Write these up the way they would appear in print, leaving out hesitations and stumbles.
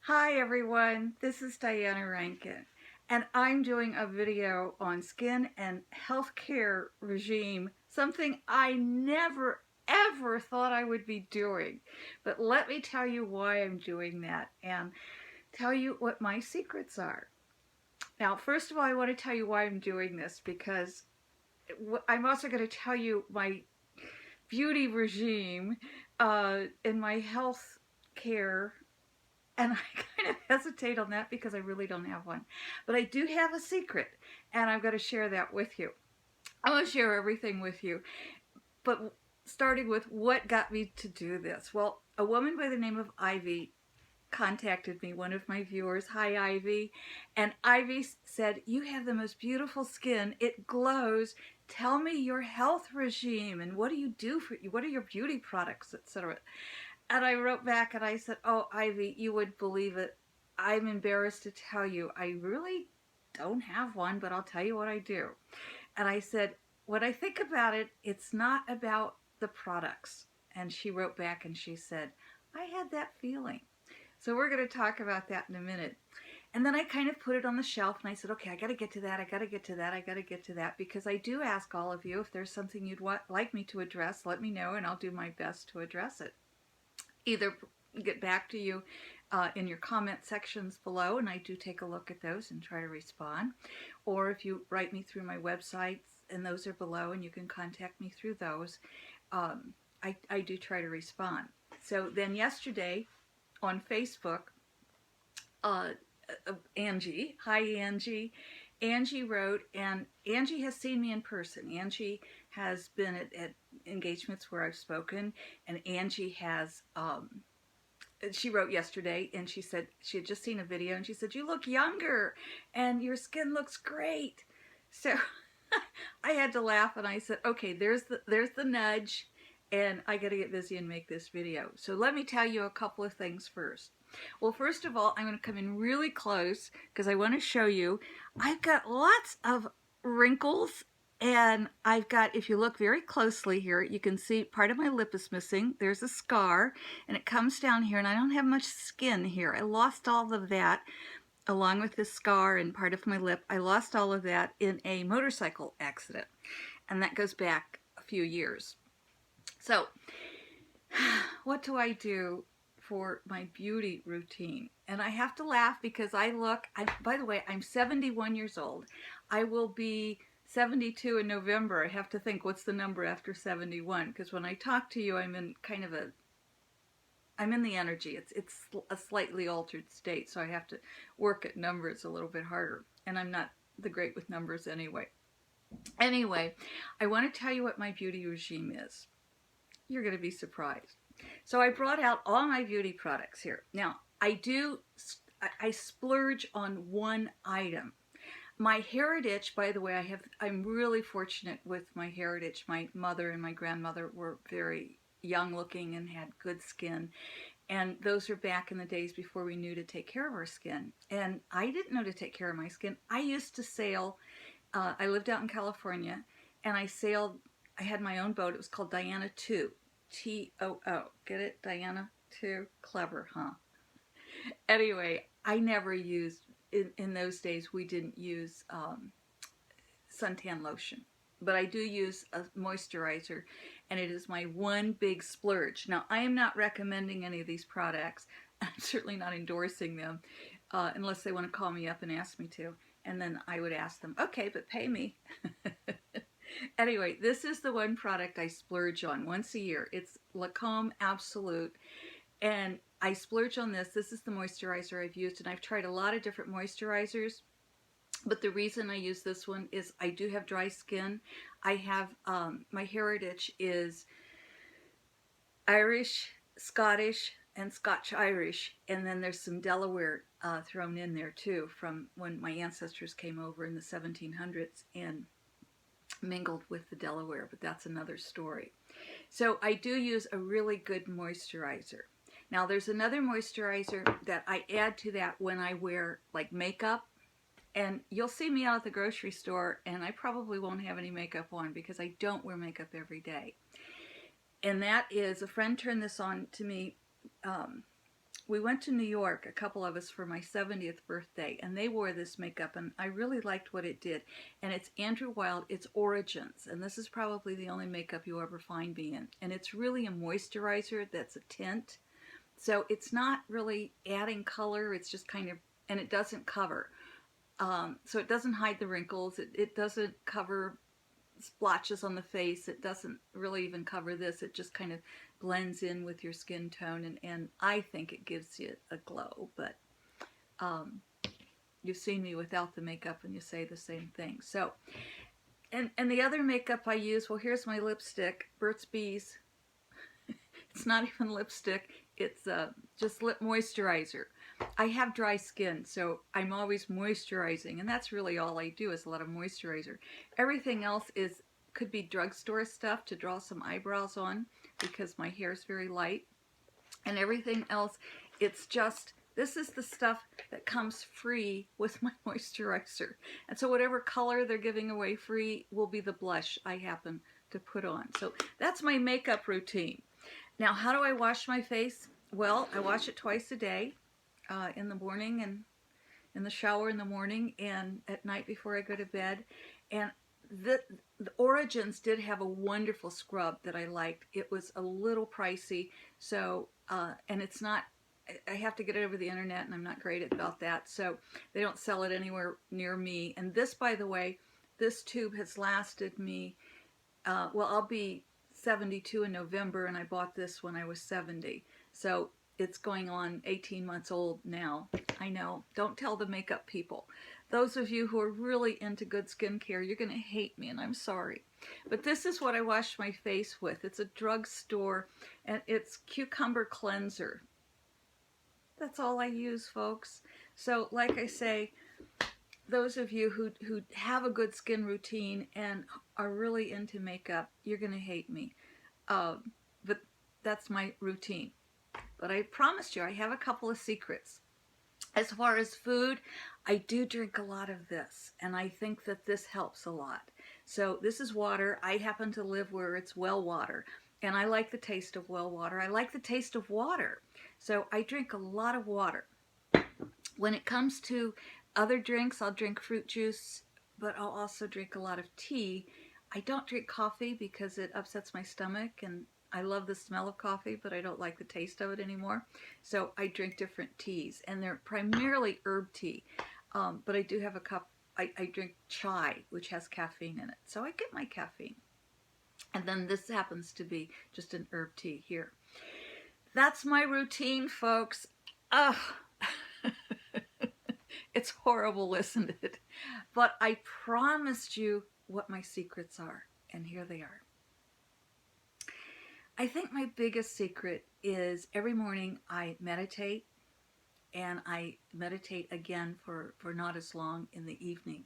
Hi everyone, this is Diana Rankin, and I'm doing a video on skin and healthcare regime, something I never ever thought I would be doing. But let me tell you why I'm doing that and tell you what my secrets are. Now, first of all, I want to tell you why I'm doing this because I'm also going to tell you my beauty regime and my health care. And I kind of hesitate on that because I really don't have one. But I do have a secret, and I'm going to share that with you. I'm going to share everything with you. But starting with what got me to do this. Well, a woman by the name of Ivy contacted me, one of my viewers. Hi, Ivy. And Ivy said, "You have the most beautiful skin. It glows. Tell me your health regime and what do you do for you? What are your beauty products, etc." And I wrote back and I said, "Oh, Ivy, you would believe it. I'm embarrassed to tell you. I really don't have one, but I'll tell you what I do." And I said, "When I think about it, it's not about the products." And she wrote back and she said, "I had that feeling." So we're going to talk about that in a minute. And then I kind of put it on the shelf and I said, okay, I got to get to that. I got to get to that. I got to get to that, because I do ask all of you if there's something you'd like me to address, let me know and I'll do my best to address it. Either get back to you in your comment sections below, and I do take a look at those and try to respond, or if you write me through my websites, and those are below and you can contact me through those, I do try to respond. So then yesterday on Facebook, uh, Angie, hi Angie, Angie wrote, and Angie has seen me in person. Angie has been at engagements where I've spoken, and Angie has, she wrote yesterday and she said she had just seen a video and she said, "You look younger and your skin looks great." So I had to laugh and I said, okay, there's the nudge, and I got to get busy and make this video. So let me tell you a couple of things first. Well, first of all, I'm going to come in really close because I want to show you I've got lots of wrinkles, and I've got, if you look very closely here, you can see part of my lip is missing. There's a scar and it comes down here, and I don't have much skin here. I lost all of that along with this scar and part of my lip. I lost all of that in a motorcycle accident, and that goes back a few years. So what do I do for my beauty routine? And I have to laugh because by the way, I'm 71 years old. I will be 72 in November. I have to think, what's the number after 71? Because when I talk to you, I'm in the energy. It's a slightly altered state, so I have to work at numbers a little bit harder. And I'm not the great with numbers anyway. Anyway, I want to tell you what my beauty regime is. You're going to be surprised. So I brought out all my beauty products here. Now, I splurge on one item. My heritage, by the way, I'm really fortunate with my heritage. My mother and my grandmother were very young looking and had good skin. And those are back in the days before we knew to take care of our skin. And I didn't know to take care of my skin. I used to sail. I lived out in California, and I sailed. I had my own boat. It was called Diana 2. T-O-O. Get it? Diana 2? Clever, huh? Anyway, I never used, in those days, we didn't use suntan lotion. But I do use a moisturizer, and it is my one big splurge. Now, I am not recommending any of these products. I'm certainly not endorsing them, unless they want to call me up and ask me to. And then I would ask them, okay, but pay me. Anyway, this is the one product I splurge on once a year. It's Lancome Absolute, and I splurge on this. This is the moisturizer I've used, and I've tried a lot of different moisturizers. But the reason I use this one is I do have dry skin. I have, my heritage is Irish, Scottish, and Scotch-Irish. And then there's some Delaware thrown in there too, from when my ancestors came over in the 1700s and mingled with the Delaware, but that's another story. So I do use a really good moisturizer. Now there's another moisturizer that I add to that when I wear like makeup. And you'll see me out at the grocery store, and I probably won't have any makeup on because I don't wear makeup every day. And that is, a friend turned this on to me we went to New York, a couple of us, for my 70th birthday, and they wore this makeup, and I really liked what it did. And it's Andrew Wild, it's Origins, and this is probably the only makeup you'll ever find me in. And it's really a moisturizer that's a tint, so it's not really adding color, it's just kind of, and it doesn't cover. So it doesn't hide the wrinkles, it doesn't cover splotches on the face, it doesn't really even cover this, it just kind of blends in with your skin tone, and I think it gives you a glow, but you've seen me without the makeup and you say the same thing. So, and the other makeup I use, well, here's my lipstick, Burt's Bees. It's not even lipstick, it's just lip moisturizer. I have dry skin, so I'm always moisturizing, and that's really all I do is a lot of moisturizer. Everything else could be drugstore stuff to draw some eyebrows on because my hair is very light. And everything else, it's just, this is the stuff that comes free with my moisturizer. And so whatever color they're giving away free will be the blush I happen to put on. So that's my makeup routine. Now, how do I wash my face? Well, I wash it twice a day, in the morning and in the shower in the morning and at night before I go to bed. And the Origins did have a wonderful scrub that I liked. It was a little pricey, so, and it's not, I have to get it over the internet and I'm not great about that, so they don't sell it anywhere near me. And this, by the way, this tube has lasted me, well, I'll be 72 in November, and I bought this when I was 70. So it's going on 18 months old now. I know. Don't tell the makeup people. Those of you who are really into good skincare, you're going to hate me, and I'm sorry. But this is what I wash my face with. It's a drugstore, and it's Cucumber Cleanser. That's all I use, folks. So, like I say, those of you who have a good skin routine and are really into makeup, you're going to hate me. But that's my routine. But I promised you I have a couple of secrets. As far as food, I do drink a lot of this, and I think that this helps a lot. So this is water. I happen to live where it's well water, and I like the taste of well water. I like the taste of water. So I drink a lot of water. When it comes to other drinks, I'll drink fruit juice, but I'll also drink a lot of tea. I don't drink coffee because it upsets my stomach, and I love the smell of coffee, but I don't like the taste of it anymore. So I drink different teas, and they're primarily herb tea. But I do have a cup, I drink chai, which has caffeine in it. So I get my caffeine. And then this happens to be just an herb tea here. That's my routine, folks. Ugh. It's horrible, isn't it? But I promised you what my secrets are, and here they are. I think my biggest secret is every morning I meditate, and I meditate again for not as long in the evening.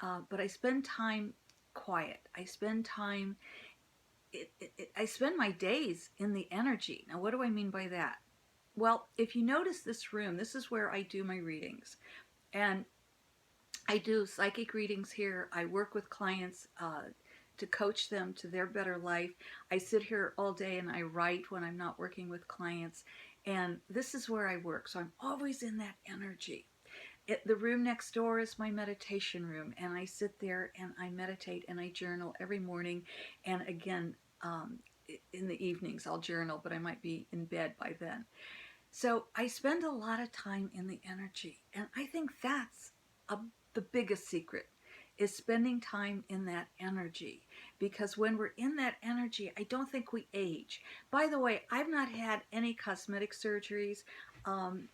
But I spend time quiet. I spend time, I spend my days in the energy. Now, what do I mean by that? Well, if you notice this room, this is where I do my readings. And I do psychic readings here. I work with clients to coach them to their better life. I sit here all day and I write when I'm not working with clients. And this is where I work. So I'm always in that energy. The room next door is my meditation room. And I sit there and I meditate and I journal every morning. And again, in the evenings I'll journal, but I might be in bed by then. So I spend a lot of time in the energy. And I think that's the biggest secret, is spending time in that energy. Because when we're in that energy, I don't think we age. By the way, I've not had any cosmetic surgeries. I'm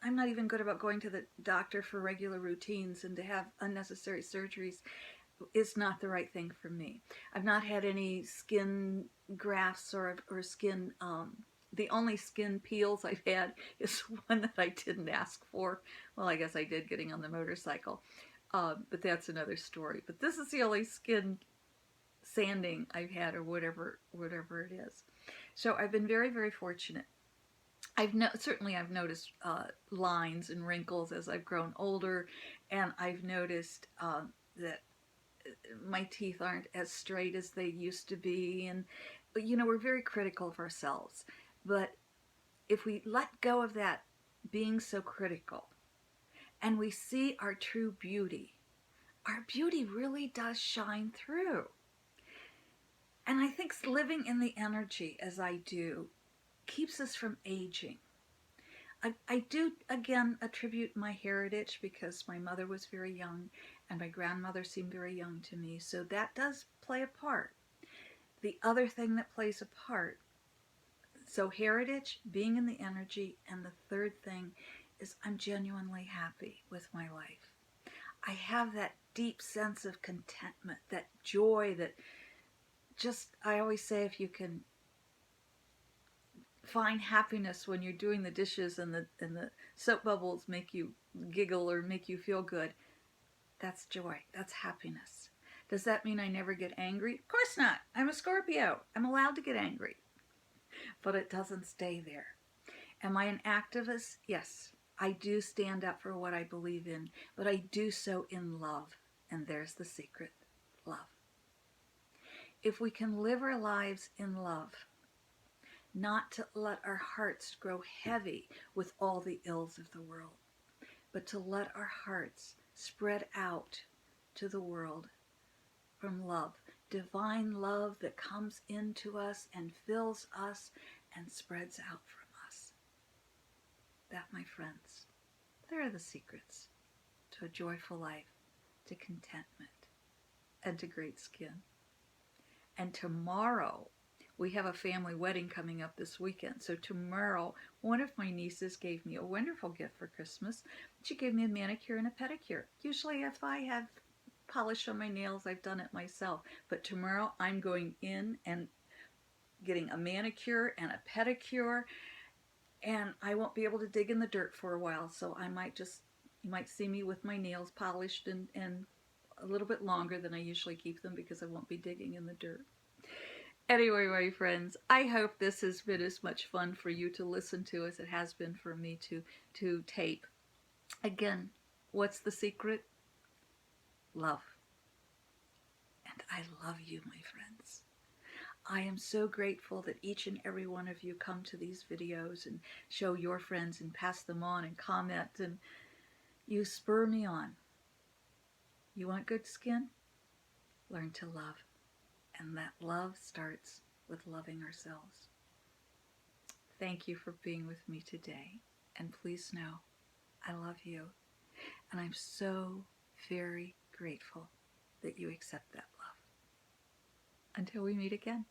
not even good about going to the doctor for regular routines, and to have unnecessary surgeries is not the right thing for me. I've not had any skin grafts or skin, the only skin peels I've had is one that I didn't ask for. Well, I guess I did, getting on the motorcycle. But that's another story. But this is the only skin sanding I've had, or whatever it is. So I've been very, very fortunate. Certainly I've noticed lines and wrinkles as I've grown older, and I've noticed that my teeth aren't as straight as they used to be, you know, we're very critical of ourselves. But if we let go of that being so critical and we see our true beauty, our beauty really does shine through. And I think living in the energy as I do keeps us from aging. I do, again, attribute my heritage because my mother was very young and my grandmother seemed very young to me. So that does play a part. The other thing that plays a part, so heritage, being in the energy, and the third thing is I'm genuinely happy with my life. I have that deep sense of contentment, that joy that just, I always say, if you can find happiness when you're doing the dishes and the soap bubbles make you giggle or make you feel good, that's joy. That's happiness. Does that mean I never get angry? Of course not. I'm a Scorpio. I'm allowed to get angry. But it doesn't stay there. Am I an activist? Yes. I do stand up for what I believe in, but I do so in love. And there's the secret. Love. If we can live our lives in love, not to let our hearts grow heavy with all the ills of the world, but to let our hearts spread out to the world from love, divine love that comes into us and fills us and spreads out from us. That, my friends, there are the secrets to a joyful life, to contentment, and to great skin. And tomorrow, we have a family wedding coming up this weekend. So tomorrow, one of my nieces gave me a wonderful gift for Christmas. She gave me a manicure and a pedicure. Usually if I have polish on my nails, I've done it myself. But tomorrow I'm going in and getting a manicure and a pedicure, and I won't be able to dig in the dirt for a while. So I might just, you might see me with my nails polished and a little bit longer than I usually keep them because I won't be digging in the dirt. Anyway, my friends, I hope this has been as much fun for you to listen to as it has been for me to tape. Again, what's the secret? Love. And I love you, my friends. I am so grateful that each and every one of you come to these videos and show your friends and pass them on and comment, and you spur me on. You want good skin? Learn to love. And that love starts with loving ourselves. Thank you for being with me today. And please know, I love you. And I'm so very grateful that you accept that love. Until we meet again.